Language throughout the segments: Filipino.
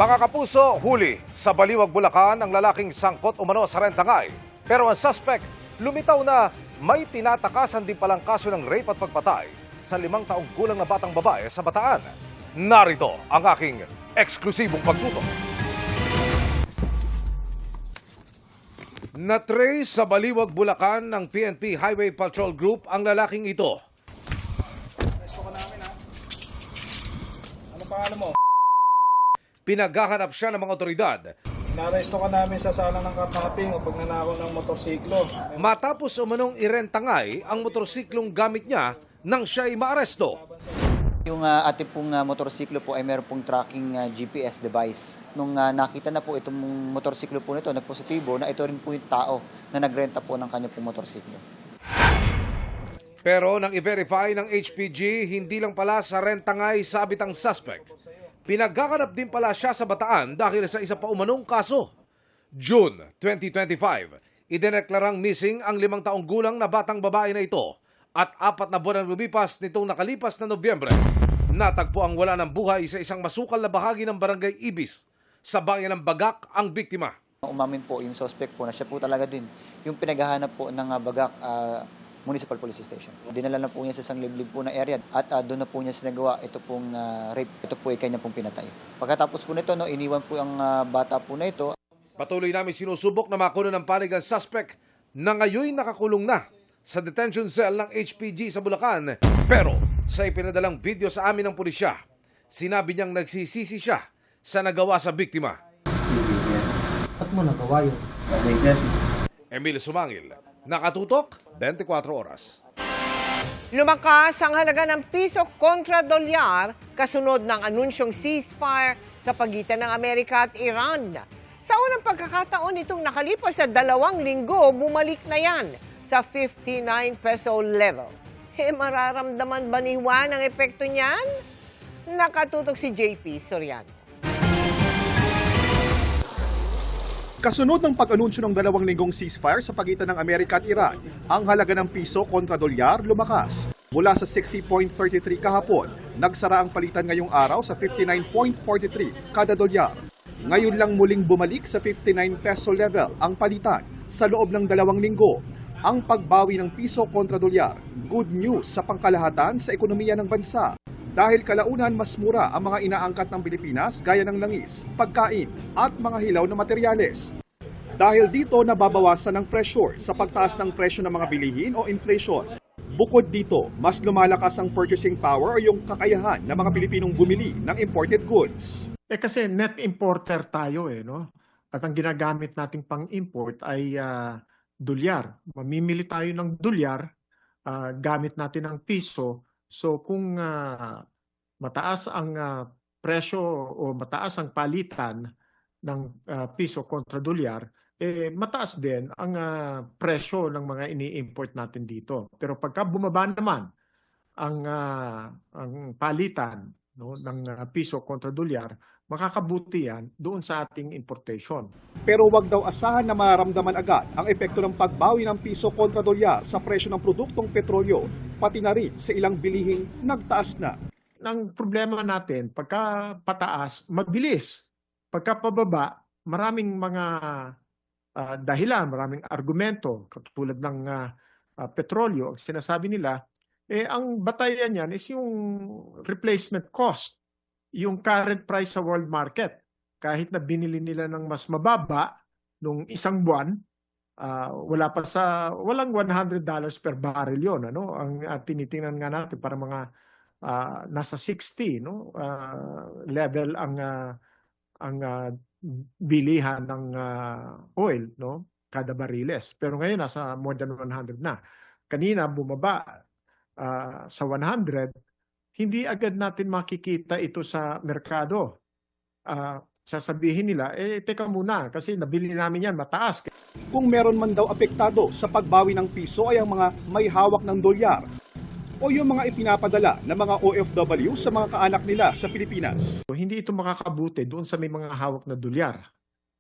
Mga kapuso, huli sa Baliwag, Bulacan ang lalaking sangkot umano sa rentangay. Pero ang suspect, lumitaw na may tinatakasan din palang kaso ng rape at pagpatay sa 5 taong gulang na batang babae sa Bataan. Narito ang aking eksklusibong pagtutok. Na-trace sa Baliwag, Bulacan ng PNP Highway Patrol Group ang lalaking ito. Resto ka namin, ha? Ano pangalan mo? Pinaghahanap siya ng mga otoridad. Naresto ka namin sa sala ng kidnapping o pagnanakaw ng motorsiklo. Matapos umanong irentangay ang motorsiklong gamit niya nang siya'y maaresto. Yung ating pong motorsiklo po ay meron pong tracking GPS device. Nung nakita na po itong motorsiklo po nito, nagpositibo na ito rin po yung tao na nagrenta po ng kanyang pong motorsiklo. Pero nang i-verify ng HPG, hindi lang pala sa rentangay sabit ang suspect. Pinagkakanap din pala siya sa Bataan dahil sa isa pa umanong kaso. June 2025, idineklarang missing ang 5 taong gulang na batang babae na ito. At 4 na buwan ang lumipas nitong nakalipas na Nobyembre. Natagpo ang wala ng buhay sa isang masukal na bahagi ng Barangay Ibis sa bayan ng Bagak ang biktima. Umamin po yung suspect po na siya po talaga din yung pinaghahanap po ng Bagak Municipal Police Station. Dinala na po niya sa isang liblib po na area at doon na po niya sinagawa ito pong rape. Ito po ay kanya pong pinatay. Pagkatapos po nito, iniwan po ang bata po na ito. Patuloy namin sinusubok na makuha ng panig ang suspect na ngayon nakakulong na sa detention cell ng HPG sa Bulacan. Pero sa ipinadalang video sa amin ng pulisya, sinabi niyang nagsisisi siya sa nagawa sa biktima. Ba't mo nagawa yun? Emil Sumangil, nakatutok 24 oras. Lumakas ang halaga ng piso kontra dolyar kasunod ng anunsyong ceasefire sa pagitan ng Amerika at Iran. Sa unang pagkakataon itong nakalipas sa 2 linggo, bumalik na yan sa 59 peso level. Mararamdaman ba ni Juan ang epekto niyan? Nakatutok si JP Soriano. Kasunod ng pag-anunsyo ng 2 linggong ceasefire sa pagitan ng Amerika at Iran, ang halaga ng piso kontra dolyar lumakas. Mula sa 60.33 kahapon, nagsara ang palitan ngayong araw sa 59.43 kada dolyar. Ngayon lang muling bumalik sa 59 peso level ang palitan sa loob ng 2 linggo. Ang pagbawi ng piso kontra dolyar, good news sa pangkalahatan sa ekonomiya ng bansa. Dahil kalaunan mas mura ang mga inaangkat ng Pilipinas gaya ng langis, pagkain at mga hilaw na materyales. Dahil dito nababawasan ang pressure sa pagtaas ng presyo ng mga bilihin o inflation. Bukod dito, mas lumalakas ang purchasing power o yung kakayahan ng mga Pilipinong bumili ng imported goods. Kasi net importer tayo no? At ang ginagamit nating pang-import ay dolyar. Mamimili tayo ng dolyar, gamit natin ang piso. So kung mataas ang presyo o mataas ang palitan ng piso kontra dolyar, mataas din ang presyo ng mga ini-import natin dito. Pero pagka bumaba naman ang palitan ng piso kontra dolyar, makakabuti yan doon sa ating importation. Pero wag daw asahan na mararamdaman agad ang epekto ng pagbawi ng piso kontra dolyar sa presyo ng produktong petrolyo, pati na rin sa ilang bilihing nagtaas na. Ang problema natin, pagka pataas, mabilis. Pagka pababa, maraming mga dahilan, maraming argumento, katulad ng petrolyo, sinasabi nila, ang batayan yan is yung replacement cost, yung current price sa world market. Kahit na binili nila ng mas mababa nung isang buwan, walang $100 per barrel yon, ano? Ang tinitingnan nga natin para mga nasa 60 level ang bilihan ng oil kada bariles. Pero ngayon nasa more than 100 na. Kanina bumaba sa 100, hindi agad natin makikita ito sa merkado. Sasabihin nila, teka muna, kasi nabili namin yan mataas. Kung meron man daw apektado sa pagbawi ng piso ay ang mga may hawak ng dolyar o yung mga ipinapadala ng mga OFW sa mga kaanak nila sa Pilipinas. Hindi ito makakabuti doon sa may mga hawak na dolyar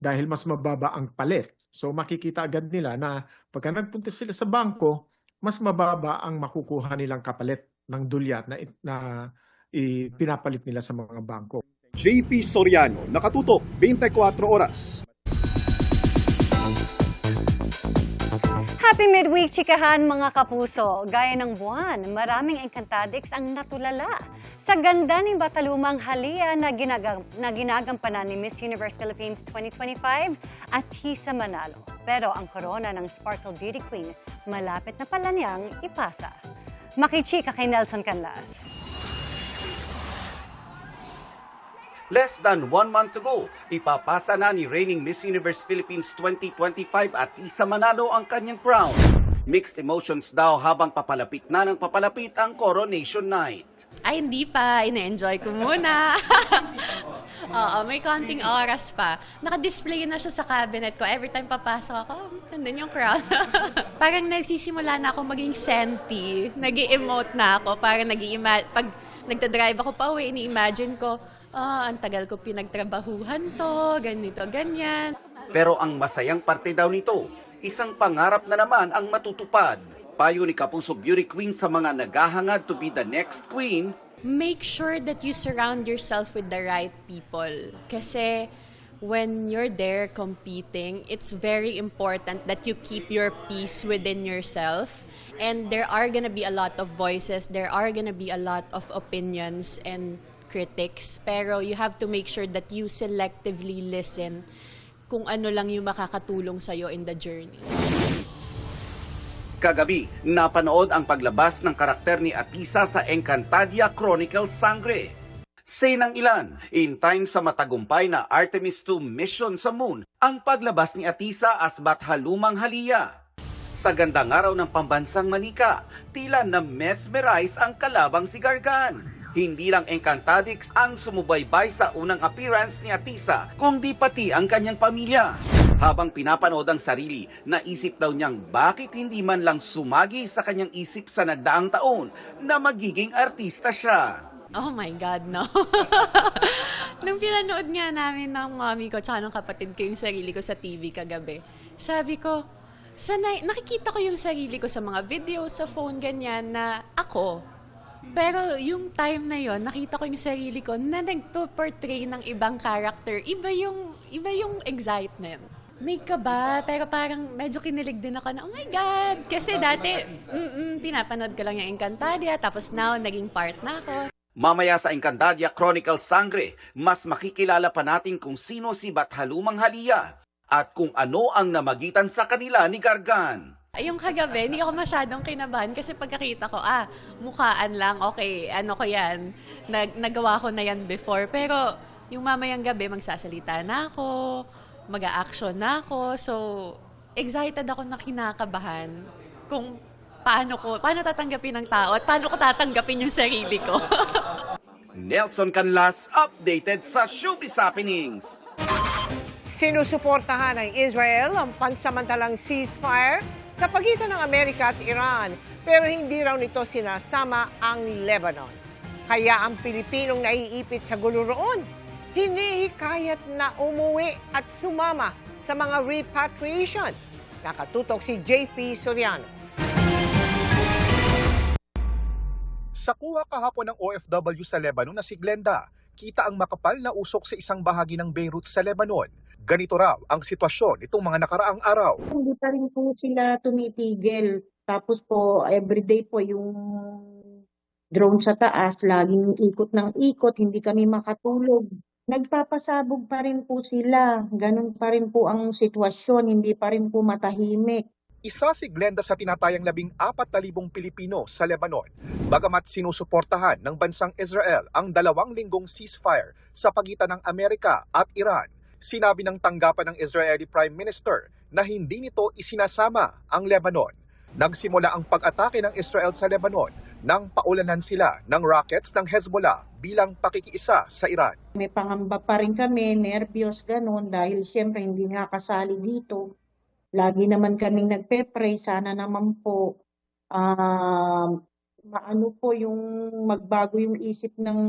dahil mas mababa ang palit. So makikita agad nila na pagka nagpunta sila sa bangko, mas mababa ang makukuha nilang kapalit ng dolyar na pinapalit nila sa mga bangko. JP Soriano, nakatutok 24 oras. Happy midweek, chikahan mga kapuso. Gaya ng buwan, maraming Encantadix ang natulala sa ganda ni Batalumang Halia na ginagampanan ni Miss Universe Philippines 2025 at Hisa Manalo. Pero ang korona ng Sparkle Beauty Queen, malapit na pala niyang ipasa. Makichika kay Nelson Canlas. Less than 1 month to go, ipapasa na ni reigning Miss Universe Philippines 2025 at Hisa Manalo ang kanyang crown. Mixed emotions daw habang papalapit na ng papalapit ang coronation night. Ay, hindi pa. Ina-enjoy ko muna. Oo, may konting oras pa. Naka-display na siya sa cabinet ko. Every time papasok ako, nandun yung crown. Parang nagsisimula na ako maging senti. Nag-i-emote na ako. Parang pag nagdadrive ako pa uwi, ini-imagine ko, ang tagal ko pinagtrabahuhan to, ganito, ganyan. Pero ang masayang parte daw nito, isang pangarap na naman ang matutupad. Payo ni Kapuso Beauty Queen sa mga naghahangad to be the next queen. Make sure that you surround yourself with the right people. Kasi when you're there competing, it's very important that you keep your peace within yourself. And there are gonna be a lot of voices, there are gonna be a lot of opinions and critics, pero you have to make sure that you selectively listen kung ano lang yung makakatulong sa'yo in the journey. Kagabi, napanood ang paglabas ng karakter ni Atisa sa Encantadia Chronicles Sangre. Say ng ilan, in time sa matagumpay na Artemis II mission sa Moon, ang paglabas ni Atisa as Bathalumang Halia. Sa gandang araw ng pambansang manika, tila na mesmerize ang kalabang si Gargan. Hindi lang Encantadix ang sumubaybay sa unang appearance ni Atisa, kundi pati ang kanyang pamilya. Habang pinapanood ang sarili, naisip daw niyang bakit hindi man lang sumagi sa kanyang isip sa nagdaang taon na magiging artista siya. Oh my God, no. Nung pinanood nga namin ng mommy ko tsaka ng kapatid ko yung sarili ko sa TV kagabi, sabi ko, nakikita ko yung sarili ko sa mga video, sa phone, ganyan, na ako. Pero yung time na yon, nakita ko yung sarili ko na nagpo-portray ng ibang character. Iba yung excitement. May kaba, pero parang medyo kinilig din ako na, oh my God! Kasi dati, pinapanood ko lang yung Encantadia, tapos now, naging part na ako. Mamaya sa Encantadia Chronicles Sangre, mas makikilala pa natin kung sino si Bathalumang Halia at kung ano ang namagitan sa kanila ni Gargan. Yung kagabi, hindi ako masyadong kinabahan kasi pagkakita ko, mukhaan lang, okay, ano ko yan, nagawa ko na yan before. Pero yung mamayang gabi, magsasalita na ako, mag-a-action na ako. So, excited ako na kinakabahan kung paano tatanggapin ng tao at paano ko tatanggapin yung sarili ko. Nelson Canlas, updated sa Showbiz Happenings. Sinusuportahan ng Israel ang pansamantalang ceasefire sa pagitan ng Amerika at Iran, pero hindi raw nito sinasama ang Lebanon. Kaya ang Pilipinong naiipit sa gulo roon, hinihikayat na umuwi at sumama sa mga repatriation. Nakatutok si JP Soriano. Sa kuha kahapon ng OFW sa Lebanon na si Glenda, kita ang makapal na usok sa isang bahagi ng Beirut sa Lebanon. Ganito raw ang sitwasyon itong mga nakaraang araw. Hindi pa rin po sila tumitigil. Tapos po, everyday po yung drone sa taas, laging ikot ng ikot, hindi kami makatulog. Nagpapasabog pa rin po sila. Ganun pa rin po ang sitwasyon, hindi pa rin po matahimik. Isa si Glenda sa tinatayang 14,000 Pilipino sa Lebanon. Bagamat sinusuportahan ng bansang Israel ang 2 linggong ceasefire sa pagitan ng Amerika at Iran, sinabi ng tanggapan ng Israeli Prime Minister na hindi nito isinasama ang Lebanon. Nagsimula ang pag-atake ng Israel sa Lebanon nang paulanan sila ng rockets ng Hezbollah bilang pakikiisa sa Iran. May pangamba pa rin kami, nervyos, ganun, dahil siyempre hindi nga kasali dito. Lagi naman kaming nagpe-pray, sana naman po maano po yung magbago yung isip ng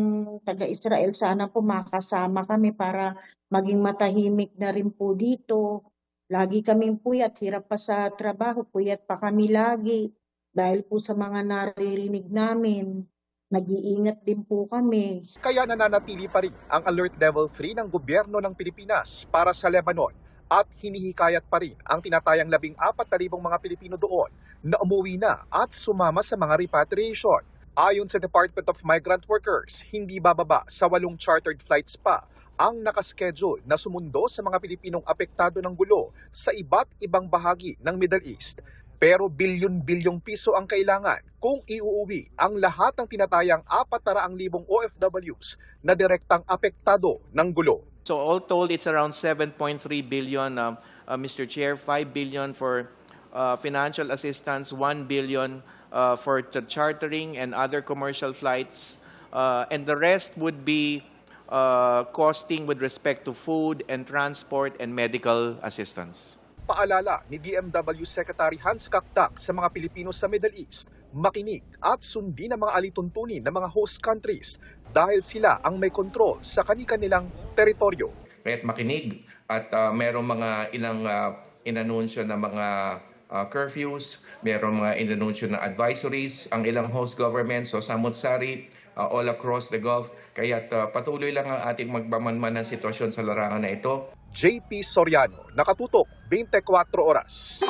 taga-Israel. Sana po makasama kami para maging matahimik na rin po dito. Lagi kaming puyat, hirap pa sa trabaho, puyat pa kami lagi dahil po sa mga naririnig namin Nag-iingat din po kami. Kaya nananatili pa rin ang Alert Level 3 ng gobyerno ng Pilipinas para sa Lebanon at hinihikayat pa rin ang tinatayang 14,000 mga Pilipino doon na umuwi na at sumama sa mga repatriation. Ayon sa Department of Migrant Workers, hindi bababa sa 8 chartered flights pa ang nakaschedule na sumundo sa mga Pilipinong apektado ng gulo sa iba't ibang bahagi ng Middle East. Pero bilyon-bilyong piso ang kailangan kung iuuwi ang lahat ng tinatayang 400,000 OFWs na direktang apektado ng gulo. So all told, it's around 7.3 billion, Mr. Chair, 5 billion for financial assistance, 1 billion for the chartering and other commercial flights, and the rest would be costing with respect to food and transport and medical assistance. Paalala ni DMW Secretary Hans Kakdak sa mga Pilipino sa Middle East, makinig at sundin ang mga alituntunin ng mga host countries dahil sila ang may kontrol sa kani-kanilang teritoryo. Kaya't makinig at merong mga ilang inanunsyo na mga curfews, merong mga inanunsyo na advisories, ang ilang host governments, so samot-sari, all across the Gulf. Kaya't patuloy lang ang ating magmamanman ng sitwasyon sa larangan na ito. JP Soriano, nakatutok 24 oras.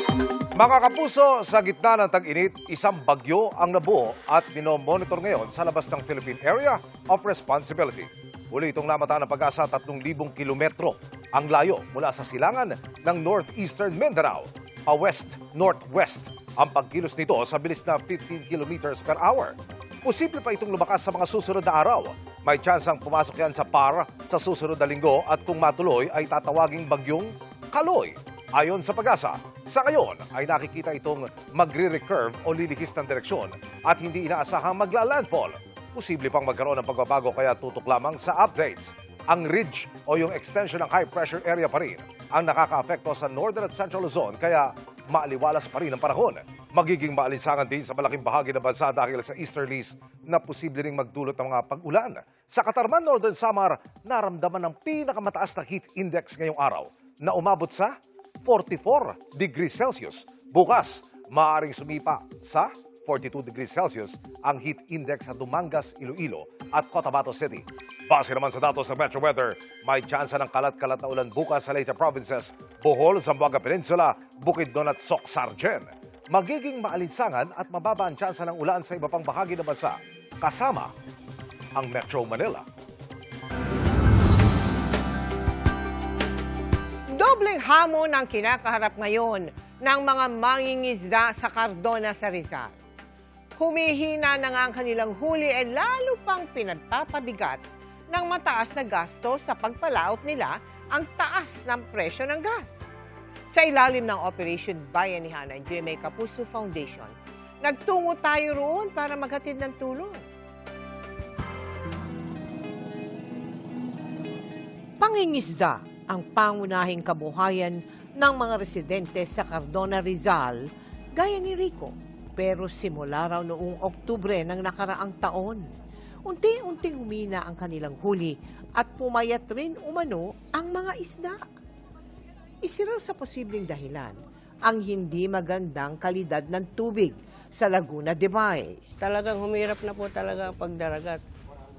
Mga kapuso, sa gitna ng tag-init, isang bagyo ang nabuo at minomonitor ngayon sa labas ng Philippine Area of Responsibility. Uli itong namata ng Pag-asa 3,000 kilometro ang layo mula sa silangan ng northeastern Mindanao. West-northwest ang pagkilos nito sa bilis na 15 kilometers per hour. Posible pa itong lumakas sa mga susunod na araw. May tsansang pumasok yan sa PAR sa susunod na linggo at kung matuloy ay tatawaging bagyong Kaloy. Ayon sa Pag-asa, sa ngayon ay nakikita itong magre-recurve o lilihis ng direksyon at hindi inaasahang magla-landfall. Posible pang magkaroon ng pagbabago kaya tutok lamang sa updates. Ang ridge o yung extension ng high pressure area pa rin ang nakaka-apekto sa northern at central Luzon kaya maaliwalas pa rin ang panahon. Magiging maalinsangan din sa malaking bahagi ng bansa dahil sa easterlies na posible ring magdulot ng mga pag-ulan. Sa Katarman, Northern Samar, naramdaman ng pinakamataas na heat index ngayong araw na umabot sa 44 degrees Celsius. Bukas, maaaring sumipa sa 42 degrees Celsius ang heat index sa Dumangas, Iloilo at Cotabato City. Base naman sa datos sa Metro Weather, may tsansa ng kalat-kalat na ulan bukas sa Leyte provinces, Bohol, Zamboanga Peninsula, Bukidnon at Soc-Sargen. Magiging maalinsangan at mababa ang tsansa ng ulan sa iba pang bahagi ng bansa, kasama ang Metro Manila. Dobleng hamon ang kinakaharap ngayon ng mga mangingisda sa Cardona sa Rizal. Humihina na nga ang kanilang huli at lalo pang pinagpapabigat ng mataas na gasto sa pagpalaot nila ang taas ng presyo ng gas. Sa ilalim ng Operation Bayanihan ng GMA Kapuso Foundation, nagtungo tayo roon para maghatid ng tulong. Pangingisda ang pangunahing kabuhayan ng mga residente sa Cardona, Rizal, gaya ni Rico. Pero simula raw noong Oktubre ng nakaraang taon, unti-unting humina ang kanilang huli at pumayat rin umano ang mga isda. Isa raw sa posibleng dahilan ang hindi magandang kalidad ng tubig sa Laguna de Bay. Talagang humirap na po talaga ang pagdaragat.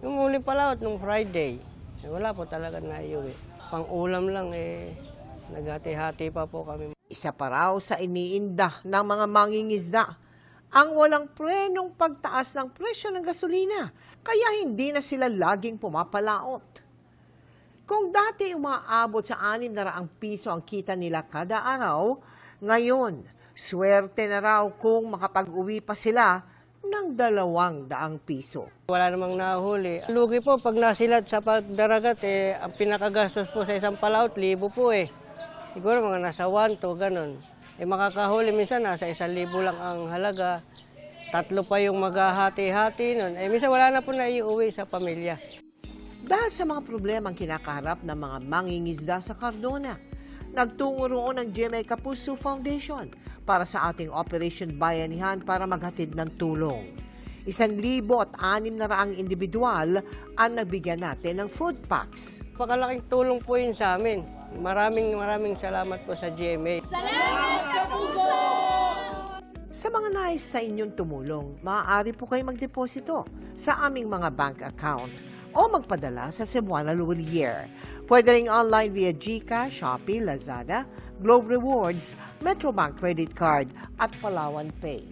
Yung huling palaot nung Friday, wala po talaga na iuwi. Pang-ulam lang naghati-hati pa po kami. Isa pa raw sa iniinda ng mga mangingisda ang walang prenong pagtaas ng presyo ng gasolina, kaya hindi na sila laging pumapalaot. Kung dati umaabot sa 600 piso ang kita nila kada araw, ngayon, swerte na raw kung makapag-uwi pa sila ng 200 piso. Wala namang nahuli. Lugi po pag nasilad sa pagdaragat, ang pinakagastos po sa isang palaot, 1,000 po Siguro mga nasa 1 to ganon. Makakahuli minsan nasa 1,000 lang ang halaga. 3 pa yung maghahati-hati nun. Minsan wala na po na iuwi sa pamilya. Dahil sa mga problema ang kinakaharap ng mga mangingisda sa Cardona, nagtungo roon ang GMA Kapuso Foundation para sa ating Operation Bayanihan para maghatid ng tulong. 1,600 individual ang nabigyan natin ng food packs. Pakalaking tulong po yun sa amin. Maraming salamat po sa GMA. Salamat, Kapuso! Sa mga nais sa inyong tumulong, maaari po kayo magdeposito sa aming mga bank account o magpadala sa Cebuana Luwalier. Pwede rin online via GCash, Shopee, Lazada, Globe Rewards, Metrobank Credit Card at Palawan Pay.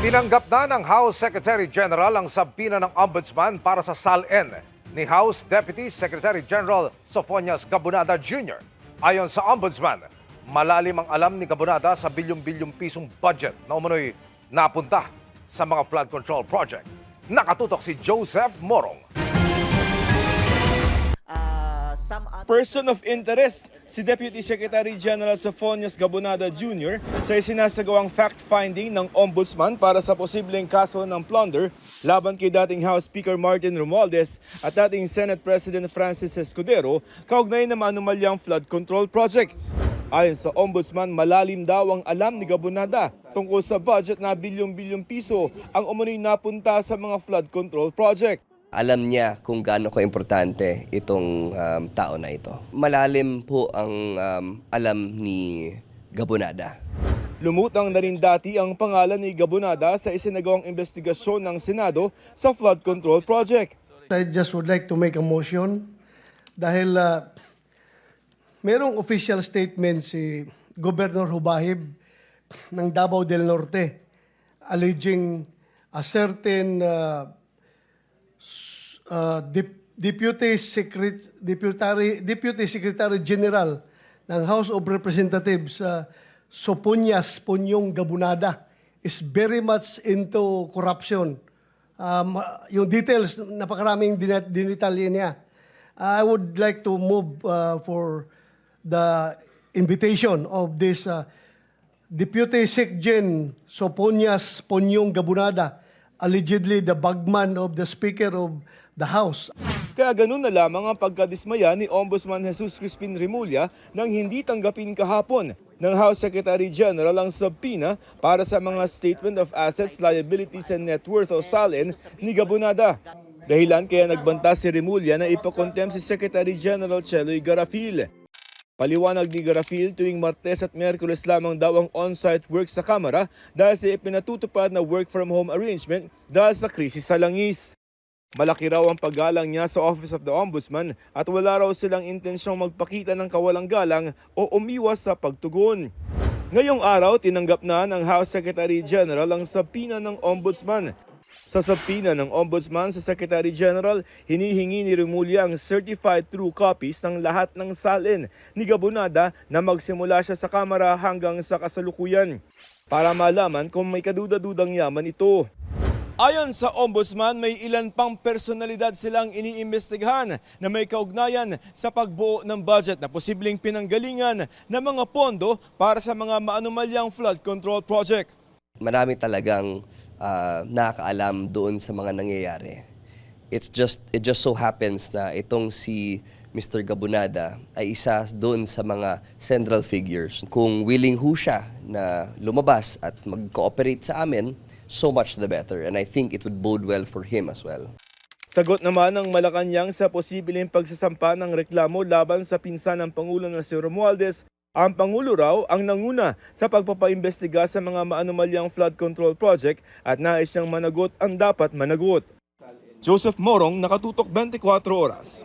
Tinanggap na ng House Secretary General ang sabina ng Ombudsman para sa SALN ni House Deputy Secretary General Sofonias Gabunada Jr. Ayon sa Ombudsman, malalim ang alam ni Gabunada sa bilyong-bilyong pisong budget na umano'y napunta sa mga flood control project. Nakatutok si Joseph Morong. Person of interest, si Deputy Secretary General Sofonias Gabunada Jr. sa isinasagawang fact-finding ng Ombudsman para sa posibleng kaso ng plunder laban kay dating House Speaker Martin Romualdez at dating Senate President Francis Escudero kaugnay ng anomalyang flood control project. Ayon sa Ombudsman, malalim daw ang alam ni Gabunada tungkol sa budget na bilyong-bilyong piso ang umano'y napunta sa mga flood control project. Alam niya kung gaano ka-importante itong tao na ito. Malalim po ang alam ni Gabunada. Lumutang na rin dati ang pangalan ni Gabunada sa isinagawang investigasyon ng Senado sa flood control project. I just would like to make a motion dahil merong official statement si Governor Hubahib ng Davao del Norte alleging a certain Deputy Secretary General ng House of Representatives Sofonias Ponyong Gabunada is very much into corruption. Yung details, napakaraming dinitalye niya. I would like to move for the invitation of this Deputy Secgen Sofonias Ponyong Gabunada, allegedly the bagman of the Speaker of the House. Kaya ganun na lamang ang pagkadismaya ni Ombudsman Jesus Crispin Remulla nang hindi tanggapin kahapon ng House Secretary General ang subpoena para sa mga Statement of Assets, Liabilities and Net Worth o SALN ni Gabunada. Dahilan kaya nagbanta si Remulla na ipakontem si Secretary General Cheloy Garafil. Paliwanag ni Garafil, tuwing Martes at Miyerkules lamang daw ang on-site work sa Kamara dahil sa ipinatutupad na work-from-home arrangement dahil sa krisis sa langis. Malaki raw ang paggalang niya sa Office of the Ombudsman at wala raw silang intensyong magpakita ng kawalang galang o umiwas sa pagtugon. Ngayong araw, tinanggap na ng House Secretary General ang subpoena ng Ombudsman. Sa subpoena ng Ombudsman sa Secretary General, hinihingi ni Remulla ang certified true copies ng lahat ng SALN ni Gabunada na magsimula siya sa Kamara hanggang sa kasalukuyan para malaman kung may kaduda-dudang yaman ito. Ayon sa Ombudsman, may ilan pang personalidad silang iniimbestigahan na may kaugnayan sa pagbuo ng budget na posibleng pinanggalingan ng mga pondo para sa mga maanumalyang flood control project. Marami talagang nakakaalam doon sa mga nangyayari. It just so happens na itong si Mr. Gabunada ay isa doon sa mga central figures. Kung willing ho siya na lumabas at mag-cooperate sa amin, so much the better. And I think it would bode well for him as well. Sagot naman ng Malacanang sa posibleng pagsasampa ng reklamo laban sa pinsan ng Pangulo na si Romualdez, ang Pangulo raw ang nanguna sa pagpapaimbestiga sa mga maanumalyang flood control project at nais niyang managot ang dapat managot. Joseph Morong, Nakatutok 24 Oras.